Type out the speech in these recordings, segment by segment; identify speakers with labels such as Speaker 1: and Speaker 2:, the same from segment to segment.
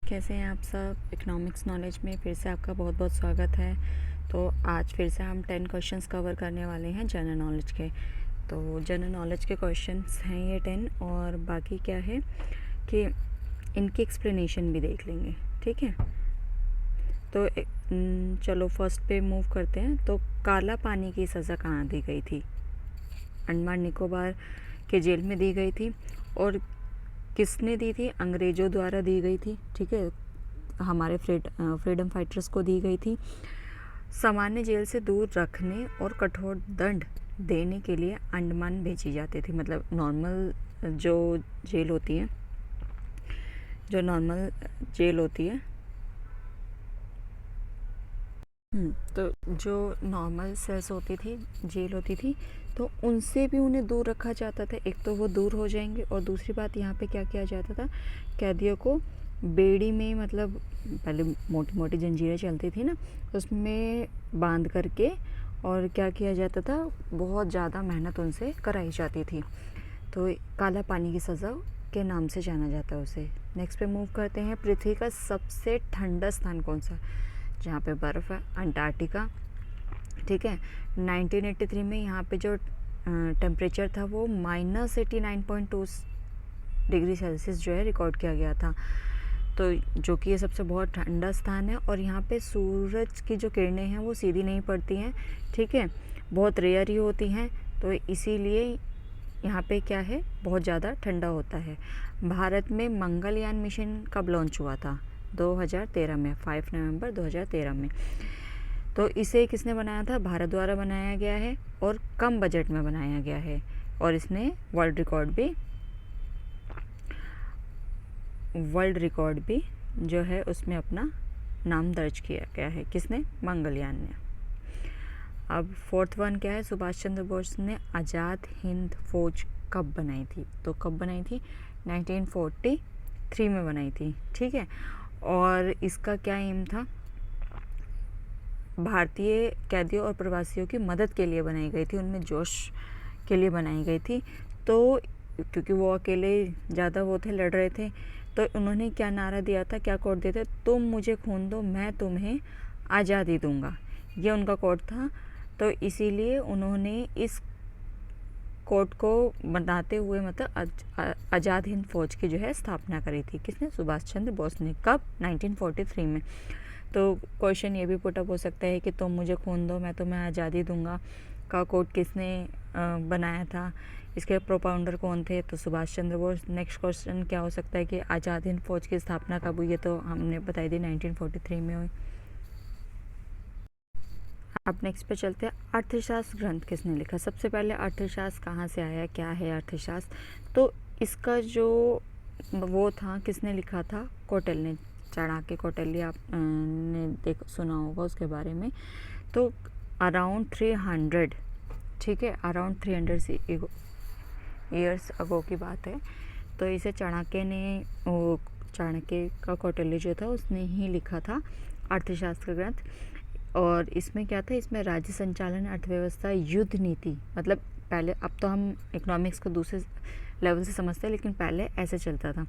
Speaker 1: कैसे हैं आप सब। इकोनॉमिक्स नॉलेज में फिर से आपका बहुत बहुत स्वागत है। तो आज फिर से हम 10 क्वेश्चंस कवर करने वाले हैं जनरल नॉलेज के। तो जनरल नॉलेज के क्वेश्चंस हैं ये 10, और बाकी क्या है कि इनकी एक्सप्लेनेशन भी देख लेंगे, ठीक है। तो चलो फर्स्ट पे मूव करते हैं। तो काला पानी की सज़ा कहाँ दी गई थी? अंडमान निकोबार के जेल में दी गई थी। और किसने दी थी? अंग्रेज़ों द्वारा दी गई थी, ठीक है। हमारे फ्रीडम फाइटर्स को दी गई थी। सामान्य जेल से दूर रखने और कठोर दंड देने के लिए अंडमान भेजी जाती थी। मतलब नॉर्मल जो जेल होती है, तो जो नॉर्मल सेल्स होती थी, जेल होती थी, तो उनसे भी उन्हें दूर रखा जाता था। एक तो वो दूर हो जाएंगे, और दूसरी बात यहाँ पे क्या किया जाता था, कैदियों को बेड़ी में, मतलब पहले मोटी मोटी जंजीरें चलती थी ना, उसमें बांध करके, और क्या किया जाता था, बहुत ज़्यादा मेहनत उनसे कराई जाती थी। तो काला पानी की सज़ा के नाम से जाना जाता है उसे। नेक्स्ट पे मूव करते हैं। पृथ्वी का सबसे ठंडा स्थान कौन सा? जहाँ पे बर्फ़ है, अंटार्कटिका, ठीक है। 1983 में यहाँ पे जो टेम्परेचर था वो -89.2 डिग्री सेल्सियस जो है रिकॉर्ड किया गया था। तो जो कि ये सबसे बहुत ठंडा स्थान है, और यहाँ पे सूरज की जो किरणें हैं वो सीधी नहीं पड़ती हैं, ठीक है, बहुत रेयर ही होती हैं। तो इसीलिए यहाँ पे क्या है, बहुत ज़्यादा ठंडा होता है। भारत में मंगलयान मिशन कब लॉन्च हुआ था? 2013 में, 5 नवंबर 2013 में। तो इसे किसने बनाया था? भारत द्वारा बनाया गया है, और कम बजट में बनाया गया है, और इसने वर्ल्ड रिकॉर्ड भी जो है उसमें अपना नाम दर्ज किया गया है। किसने? मंगलयान ने। अब फोर्थ वन क्या है? सुभाष चंद्र बोस ने आज़ाद हिंद फौज कब बनाई थी? तो कब बनाई थी? 1943 में बनाई थी, ठीक है। और इसका क्या एम था? भारतीय कैदियों और प्रवासियों की मदद के लिए बनाई गई थी, उनमें जोश के लिए बनाई गई थी। तो क्योंकि वो अकेले ज़्यादा वो थे, लड़ रहे थे, तो उन्होंने क्या नारा दिया था, क्या कोड दिया था? तुम मुझे खून दो, मैं तुम्हें आज़ादी दूंगा, ये उनका कोड था। तो इसीलिए उन्होंने इस कोड को बनाते हुए मतलब आज़ाद हिंद फौज की जो है स्थापना करी थी। किसने? सुभाष चंद्र बोस ने। कब? 1943 में। तो क्वेश्चन ये भी पुटअप हो सकता है कि तुम मुझे खून दो, मैं तुम्हें आज़ादी दूंगा का कोड किसने बनाया था? इसके प्रोपाउंडर कौन थे? तो सुभाष चंद्र बोस। नेक्स्ट क्वेश्चन क्या हो सकता है कि आज़ाद हिंद फौज की स्थापना कब हुई है? तो हमने बताई थी 1943 में हुई। अब नेक्स्ट पे चलते हैं। अर्थशास्त्र ग्रंथ किसने लिखा? सबसे पहले अर्थशास्त्र कहाँ से आया, क्या है अर्थशास्त्र? तो इसका जो वो था, किसने लिखा था? कौटिल्य ने। चाणक्य कौटिल्य आपने सुना होगा उसके बारे में। तो अराउंड 300, ठीक है, अराउंड 300 ईयर्स अगो की बात है। तो इसे चाणक्य का कौटिल्य जो था उसने ही लिखा था अर्थशास्त्र ग्रंथ। और इसमें क्या था? इसमें राज्य संचालन, अर्थव्यवस्था, युद्ध नीति, मतलब पहले, अब तो हम इकोनॉमिक्स को दूसरे लेवल से समझते हैं, लेकिन पहले ऐसे चलता था।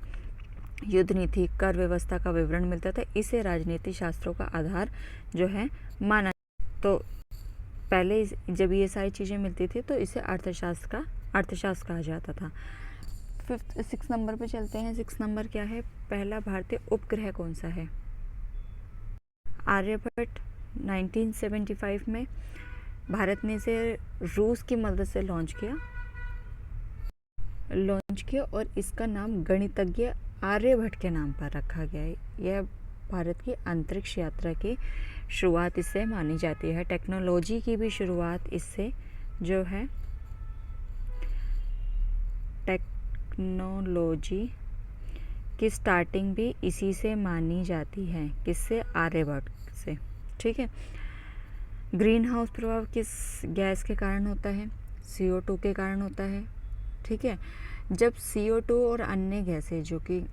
Speaker 1: युद्ध नीति, कर व्यवस्था का विवरण मिलता था। इसे राजनीति शास्त्रों का आधार जो है माना। तो पहले जब ये सारी चीज़ें मिलती थी तो इसे अर्थशास्त्र कहा जाता था। 6 नंबर पे चलते हैं। 6 नंबर क्या है? पहला भारतीय उपग्रह कौन सा है? आर्यभट्ट। 1975 में भारत ने इसे रूस की मदद से लॉन्च किया, और इसका नाम गणितज्ञ आर्यभट्ट के नाम पर रखा गया है। यह भारत की अंतरिक्ष यात्रा की शुरुआत इससे मानी जाती है। टेक्नोलॉजी की भी शुरुआत इससे जो है, टेक्नोलॉजी की स्टार्टिंग भी इसी से मानी जाती है। किससे? आर्यभट्ट से, ठीक है। ग्रीन हाउस प्रभाव किस गैस के कारण होता है? CO2 के कारण होता है, ठीक है। जब CO2 और अन्य गैसें जो कि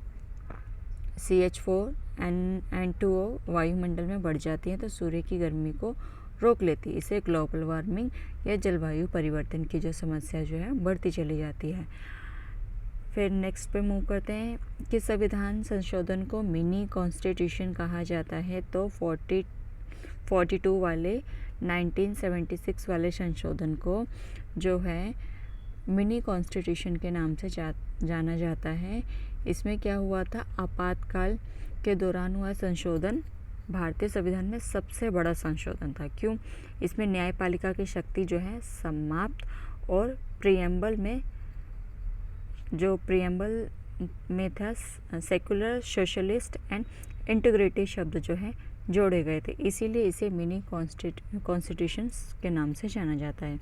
Speaker 1: CH4 N2O वायुमंडल में बढ़ जाती हैं तो सूर्य की गर्मी को रोक लेती है। इसे ग्लोबल वार्मिंग या जलवायु परिवर्तन की जो समस्या जो है बढ़ती चली जाती है। फिर नेक्स्ट पे मूव करते हैं कि संविधान संशोधन को मिनी कॉन्स्टिट्यूशन कहा जाता है। तो 42 वाले 1976 वाले संशोधन को जो है मिनी कॉन्स्टिट्यूशन के नाम से जाना जाता है। इसमें क्या हुआ था, आपातकाल के दौरान हुआ संशोधन भारतीय संविधान में सबसे बड़ा संशोधन था। क्यों? इसमें न्यायपालिका की शक्ति जो है समाप्त और प्रियम्बल में था सेकुलर, सोशलिस्ट एंड इंटीग्रेटिव शब्द जो है जोड़े गए थे, इसीलिए इसे मिनी कॉन्स्टिट्यूशन के नाम से जाना जाता है।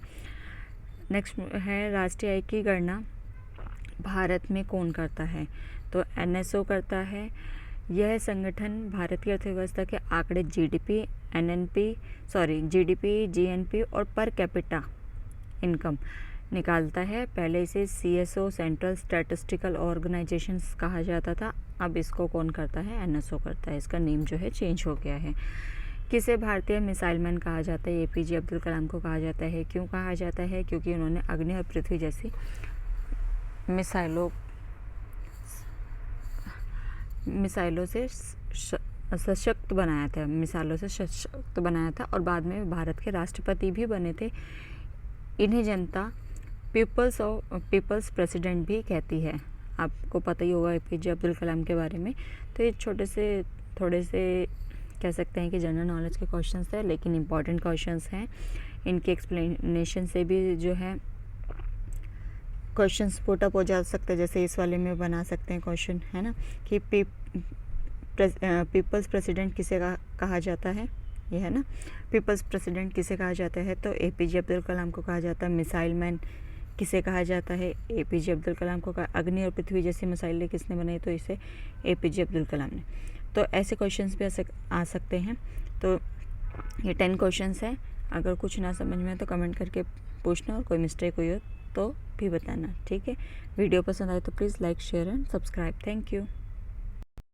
Speaker 1: नेक्स्ट है राष्ट्रीय आय की गणना भारत में कौन करता है? तो NSO करता है। यह संगठन भारत की अर्थव्यवस्था के आंकड़े जीडीपी, GNP और पर कैपिटा इनकम निकालता है। पहले इसे CSO सेंट्रल स्टैटिस्टिकल ऑर्गेनाइजेशन कहा जाता था, अब इसको कौन करता है? NSO करता है। इसका नेम जो है चेंज हो गया है। किसे भारतीय मिसाइल मैन कहा जाता है? APJ अब्दुल कलाम को कहा जाता है। क्यों कहा जाता है? क्योंकि उन्होंने अग्नि और पृथ्वी जैसी मिसाइलों से सशक्त बनाया था और बाद में भारत के राष्ट्रपति भी बने थे। इन्हें जनता पीपल्स प्रेसिडेंट भी कहती है। आपको पता ही होगा APJ अब्दुल कलाम के बारे में। तो ये थोड़े से कह सकते हैं कि जनरल नॉलेज के क्वेश्चंस हैं, लेकिन इम्पॉर्टेंट क्वेश्चंस हैं। इनके एक्सप्लेनेशन से भी जो है क्वेश्चंस पुटअप हो जा सकते हैं। जैसे इस वाले में बना सकते हैं क्वेश्चन, है ना, कि पीपल्स प्रेसिडेंट किसे कहा जाता है, ये है ना, पीपल्स प्रेसिडेंट किसे कहा जाता है? तो APJ अब्दुल कलाम को कहा जाता है। मिसाइल मैन किसे कहा जाता है? APJ अब्दुल कलाम को। अग्नि और पृथ्वी जैसी मिसाइलें किसने बनाई? तो इसे APJ अब्दुल कलाम ने। तो ऐसे क्वेश्चंस भी आ सकते हैं। तो ये 10 क्वेश्चंस हैं। अगर कुछ ना समझ में तो कमेंट करके पूछना, और कोई मिस्टेक हुई हो तो भी बताना, ठीक है। वीडियो पसंद आए तो please like, share and subscribe. Thank you.